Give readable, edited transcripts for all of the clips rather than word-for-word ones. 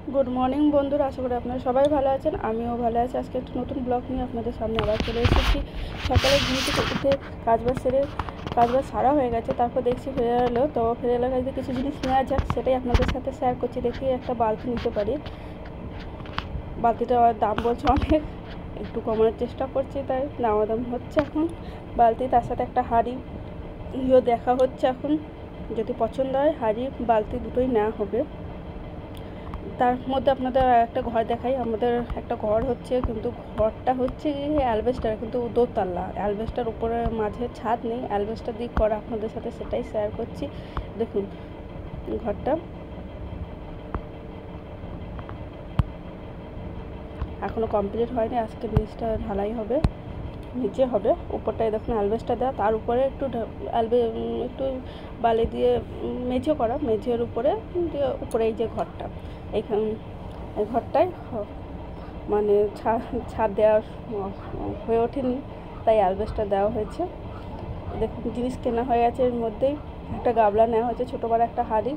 Good morning বন্ধুরা, আশা করি আপনারা সবাই ভালো আছেন। আমিও ভালো আছি। আজকে একটা নতুন ব্লগ নিয়ে আপনাদের সামনে আবার চলে এসেছি। সকালে ঘুম থেকে উঠে কাজবাজ সারা হয়ে গেছে, তারপর দেখছি ফেরে এলো। তো ফেরে এলো কাজে কিছু জিনিস নেওয়া যাক, সেটাই আপনাদের সাথে শেয়ার করছি। দেখি একটা বালতি নিতে পারি। বালতিটার দাম বলছে অনেক, একটু কমানোর চেষ্টা করছি, তাই দাম হচ্ছে এখন বালতি। তার সাথে একটা হাঁড়ি দেখা হচ্ছে এখন। যদি পছন্দ হয় হাঁড়ি বালতি দুটোই নেওয়া হবে। তার মধ্যে আপনাদের একটা ঘর দেখাই। আমাদের একটা ঘর হচ্ছে, কিন্তু ঘরটা হচ্ছে অ্যালবেস্টার, কিন্তু দোতলা অ্যালবেস্টার, উপরে মাঝে ছাদ নেই, অ্যালবেস্টার দিয়ে করা। আপনাদের সাথে সেটাই শেয়ার করছি। দেখুন ঘরটা এখনও কমপ্লিট হয়নি, আজকে নিচটা ঢালাই হবে, নিচে হবে। উপরটায় দেখুন অ্যালবেস্টার দেওয়া, তার উপরে একটু বালি দিয়ে মেঝে করা, মেঝের উপরে এই যে ঘরটা, এই ঘরটায় মানে ছাদ দেওয়া হয়ে ওঠেনি, তাই অ্যালবেস্টার দেওয়া হয়েছে। দেখুন জিনিস কেনা হয়ে গেছে। এর মধ্যেই একটা গামলা নেওয়া হয়েছে, ছোটো বড় একটা হাঁড়ি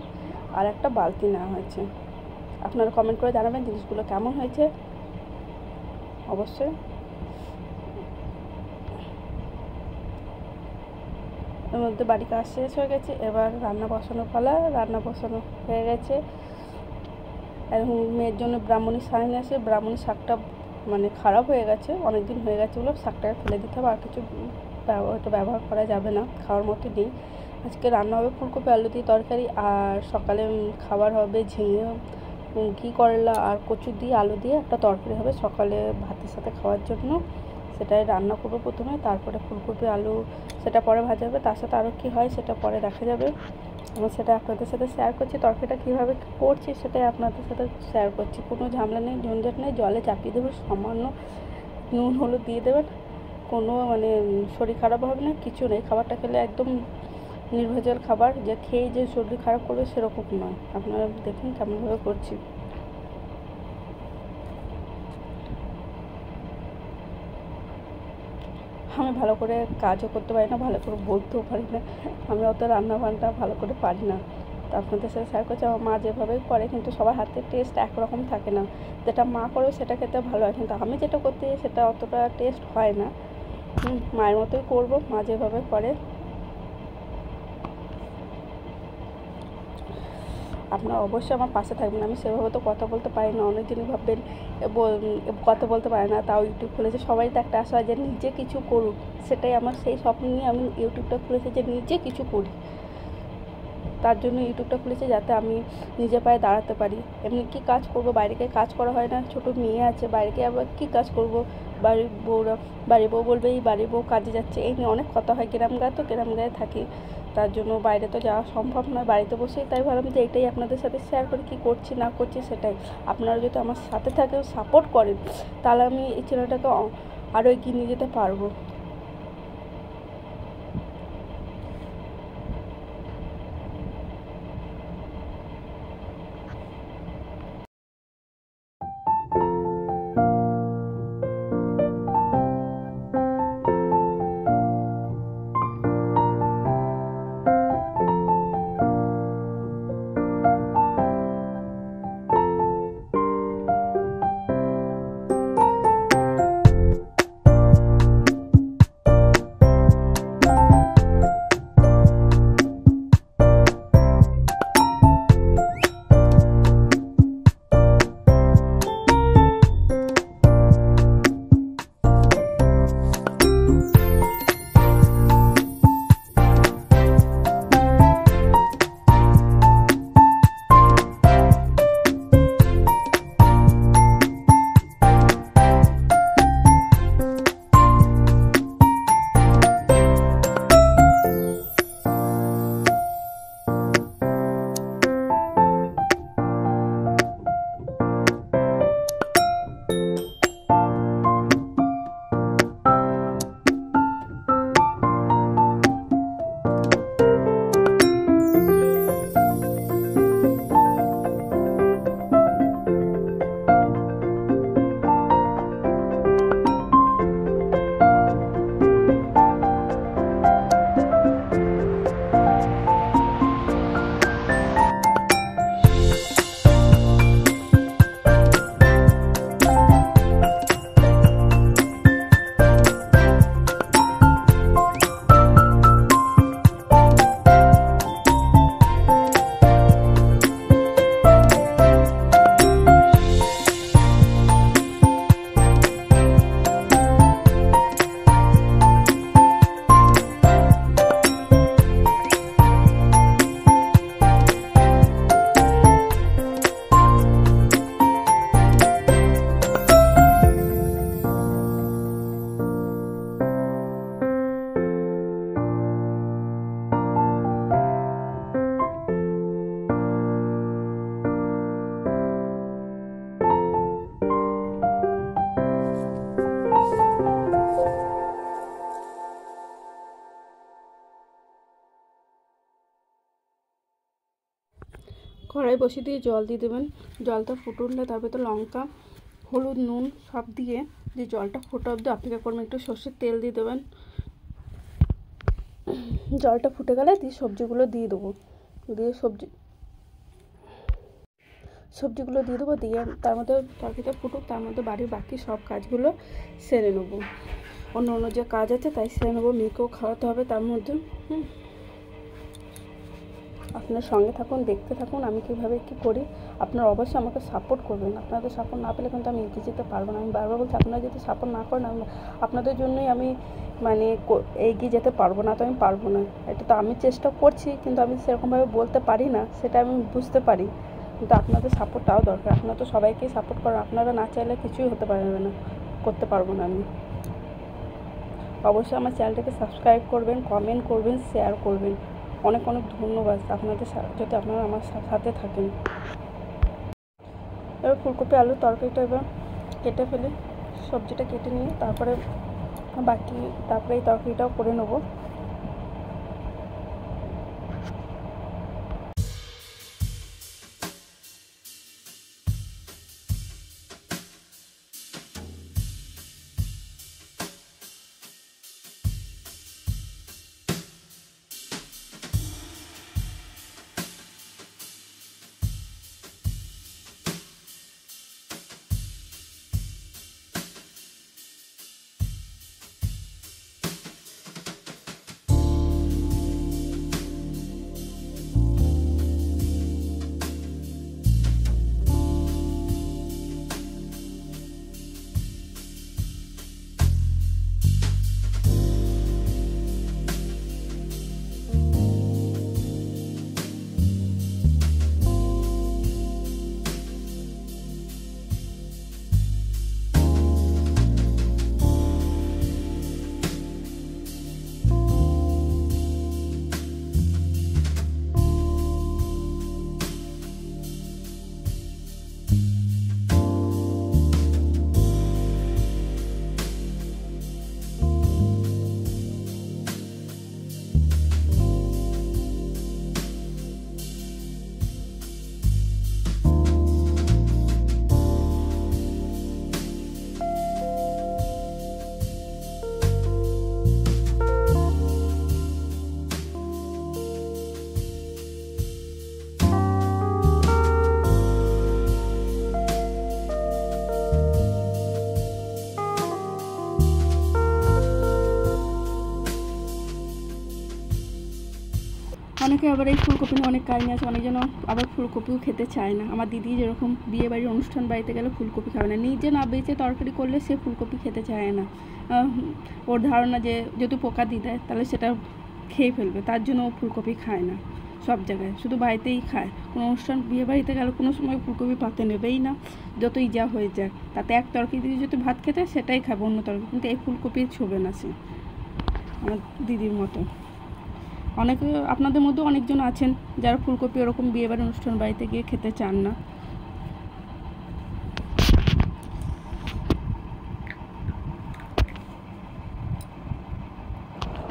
আর একটা বালতি নেওয়া হয়েছে। আপনারা কমেন্ট করে জানাবেন জিনিসগুলো কেমন হয়েছে অবশ্যই। এর মধ্যে বাড়ি কাজ শেষ হয়ে গেছে, এবার রান্না বসানো পালা। রান্না বসানো হয়ে গেছে। এখন মেয়ের জন্য ব্রাহ্মণী শাক নিয়ে আসে। ব্রাহ্মণী শাকটা মানে খারাপ হয়ে গেছে, অনেক দিন হয়ে গেছে, ওগুলো শাকটাকে ফেলে দিতে হবে, আর কিছু ওটা ব্যবহার করা যাবে না, খাওয়ার মতো নেই। আজকে রান্না হবে ফুলকপি আলু দিয়ে তরকারি, আর সকালে খাবার হবে ঝিঙে, ঘি, করলা আর কচু দিয়ে আলু দিয়ে একটা তরকারি হবে সকালে ভাতের সাথে খাওয়ার জন্য। সেটাই রান্না করবো প্রথমে, তারপরে ফুলকপি আলু সেটা পরে ভাজা হবে। তার সাথে আরও কী হয় সেটা পরে দেখা যাবে, এবং সেটা আপনাদের সাথে শেয়ার করছি। তরকারিটা কীভাবে করছি সেটাই আপনাদের সাথে শেয়ার করছি। কোনো ঝামেলা নেই, ঝঞ্ঝট নেই। জলে চাপিয়ে দেবেন, সামান্য নুন হলুদ দিয়ে দেবেন, কোনো মানে শরীর খারাপ হবে না, কিছু নেই। খাবারটা খেলে একদম নির্ভেজাল খাবার, যে খেয়ে যে শরীর খারাপ করবে সেরকম নয়। আপনারা দেখুন কেমনভাবে করছি। আমি ভালো করে কাজও করতে পারি না, ভালো করে বলতেও পারি না, আমি অত রান্নাবান্না ভালো করে পারি না। তো আপনাদের সাথে শেয়ার করছি। আমার মা যেভাবে করে, কিন্তু সবার হাতের টেস্ট একরকম থাকে না। যেটা মা করে সেটা খেতে ভালো হয়, কিন্তু আমি যেটা করতে যাই সেটা অতটা টেস্ট হয় না। মায়ের মতোই করবো, মা যেভাবে করে। আপনারা অবশ্যই আমার পাশে থাকবেন। আমি সেভাবে তো কথা বলতে পারি না, অনেক জিনিস ভাববেন কথা বলতে পারে না, তাও ইউটিউব খুলেছে। সবাই তো একটা আশা হয় যে নিজে কিছু করুক, সেটাই আমার সেই স্বপ্ন নিয়ে আমি ইউটিউবটা খুলেছি, যে নিজে কিছু করি। তার জন্য ইউটিউবটা খুলেছি, যাতে আমি নিজে পায়ে দাঁড়াতে পারি। এমনি কী কাজ করব, বাইরে গিয়ে কাজ করা হয় না, ছোটো মেয়ে আছে, বাইরে গিয়ে আবার কী কাজ করব। বাড়ির বউ বলবে এই বাড়ির বউ কাজে যাচ্ছে, এই নিয়ে অনেক কথা হয়। গ্রাম গায়ে থাকি, তার জন্য বাইরে তো যাওয়া সম্ভব নয়, বাড়িতে বসেই। তাই ভাবলাম যে এটাই আপনাদের সাথে শেয়ার করি, কী করছি না করছি সেটাই। আপনারা যদি আমার সাথে থাকেন, সাপোর্ট করেন, তাহলে আমি এই চ্যানেলটাকে আরও এগিয়ে নিয়ে যেতে পারবো। কড়াই বসিয়ে দিয়ে জল দিয়ে দেবেন। জলটা ফুটে উঠলে তার ভেতর লঙ্কা, হলুদ, নুন সব দিয়ে যে জলটা ফোটা অবধি অপেক্ষা করবেন। একটু সর্ষের তেল দিয়ে দেবেন। জলটা ফুটে গেলে দিয়ে সবজিগুলো দিয়ে দেবো। দিয়ে সবজিগুলো দিয়ে দেবো। দিয়ে তার মধ্যে তরকারিটা ফুটুক, তার মধ্যে বাড়ির বাকি সব কাজগুলো সেরে নেবো। অন্য অন্য যে কাজ আছে তাই সেরে নেবো। মেয়েকেও খাওয়াতে হবে তার মধ্যে। আপনার সঙ্গে থাকুন, দেখতে থাকুন আমি কীভাবে কী করি। আপনারা অবশ্যই আমাকে সাপোর্ট করবেন। আপনাদের সাপোর্ট না পেলে কিন্তু আমি এগিয়ে যেতে পারবো না। আমি বারবার বলছি, আপনারা যদি সাপোর্ট না করেন আপনাদের জন্যই আমি মানে এগিয়ে যেতে পারবো না। তো আমি পারবো না। এটা তো আমি চেষ্টা করছি, কিন্তু আমি সেরকমভাবে বলতে পারি না, সেটা আমি বুঝতে পারি। কিন্তু আপনাদের সাপোর্টটাও দরকার। আপনারা তো সবাইকেই সাপোর্ট করেন। আপনারা না চাইলে কিছুই হতে পারবে না, করতে পারবো না আমি। অবশ্যই আমার চ্যানেলটাকে সাবস্ক্রাইব করবেন, কমেন্ট করবেন, শেয়ার করবেন। অনেক অনেক ধন্যবাদ আপনাদের, যদি আপনারা আমার সাথে থাকেন। এবার ফুলকপি আলুর তরকারিটা এবার কেটে ফেলি। সবজিটা কেটে নিয়ে তারপরে এই তরকারিটাও করে নেবো। অনেকে আবার এই ফুলকপি নিয়ে অনেক কাহিনী আছে। অনেকজন আবার ফুলকপিও খেতে চায় না। আমার দিদি যেরকম বিয়ে বাড়ির অনুষ্ঠান বাড়িতে গেলে ফুলকপি খাবে না, নিজে না বেঁচে তরকারি করলে সে ফুলকপি খেতে চায় না। ওর ধারণা যে যদি পোকা দিয়ে দেয় তাহলে সেটা খেয়ে ফেলবে, তার জন্য ও ফুলকপি খায় না। সব জায়গায় শুধু বাড়িতেই খায়। কোনো অনুষ্ঠান বিয়ে বাড়িতে গেলে কোনো সময় ফুলকপি পাতে নেবেই না, যতই যা হয়ে যাক। তাতে এক তরকারি দিয়ে যদি ভাত খেতে সেটাই খাবে, অন্য তরকারি, কিন্তু এই ফুলকপি ছোবে না সে, আমার দিদির মতো। অনেকে আপনাদের মধ্যে অনেকজন আছেন যারা ফুলকপি ওরকম বিয়েবাড়ির অনুষ্ঠান বাড়িতে গিয়ে খেতে চান না।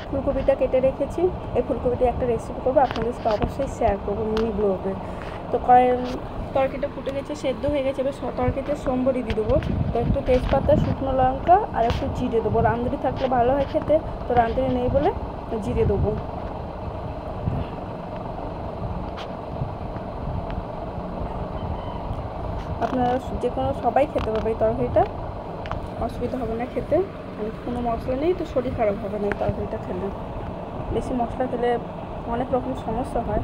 ফুলকপিটা কেটে রেখেছি। এই ফুলকপিটা একটা রেসিপি করবো, আপনাদের সাথে অবশ্যই শেয়ার করবো মিনি ব্লগে। তো তরকারিটা ফুটে গেছে, সেদ্ধ হয়ে গেছে। এবার তরকারিতে সোমবড়ি দিয়ে দেবো। তো একটু তেজপাতা, শুকনো লঙ্কা আর একটু জিরে দেবো। রাঁধুনি থাকলে ভালো হয় খেতে, তো রাঁধুনি নেই বলে জিরে দেবো। আপনারা যে সবাই খেতে পারবে এই তরকারিটা, অসুবিধা হবে না খেতে। কোনো মশলা নেই, তো শরীর খারাপ হবে না এই তরকারিটা খেলে। বেশি মশলা খেলে অনেক রকম সমস্যা হয়।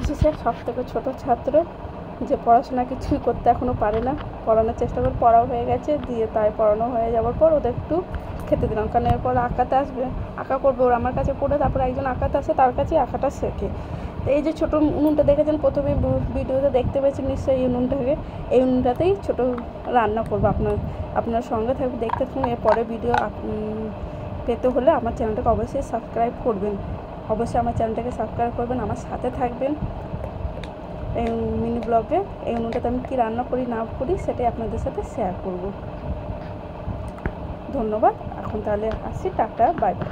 বিশেষে সব থেকে ছোটো ছাত্র, যে পড়াশোনা কিছুই করতে এখনও পারে না। পড়ানোর চেষ্টা করে পড়াও হয়ে গেছে, দিয়ে তাই পড়ানো হয়ে যাওয়ার পর ওদের একটু খেতে দিলাম, কারণ এরপর আঁকাতে আসবে, আঁকা করবে ওরা আমার কাছে পড়ে, তারপর একজন আঁকাতে আসে, তার কাছে আঁকাটা শেখে। তো এই যে ছোটো উনুনটা দেখেছেন প্রথমে ভিডিওতে দেখতে পেয়েছেন নিশ্চয়ই, এই উনুনটাকে, এই উনুনটাতেই ছোটো রান্না করবো। আপনার সঙ্গে থাকবে, দেখতে থাকুন। এরপরে ভিডিও পেতে হলে আমার চ্যানেলটাকে অবশ্যই সাবস্ক্রাইব করবেন, অবশ্যই আমার চ্যানেলটাকে সাবস্ক্রাইব করবেন, আমার সাথে থাকবেন। এই মিনি ব্লগে এই উনুনটাতে আমি কী রান্না করি না করি সেটাই আপনাদের সাথে শেয়ার করব। ধন্যবাদ। এখন তাহলে আসি, টাটা, বাই বাই।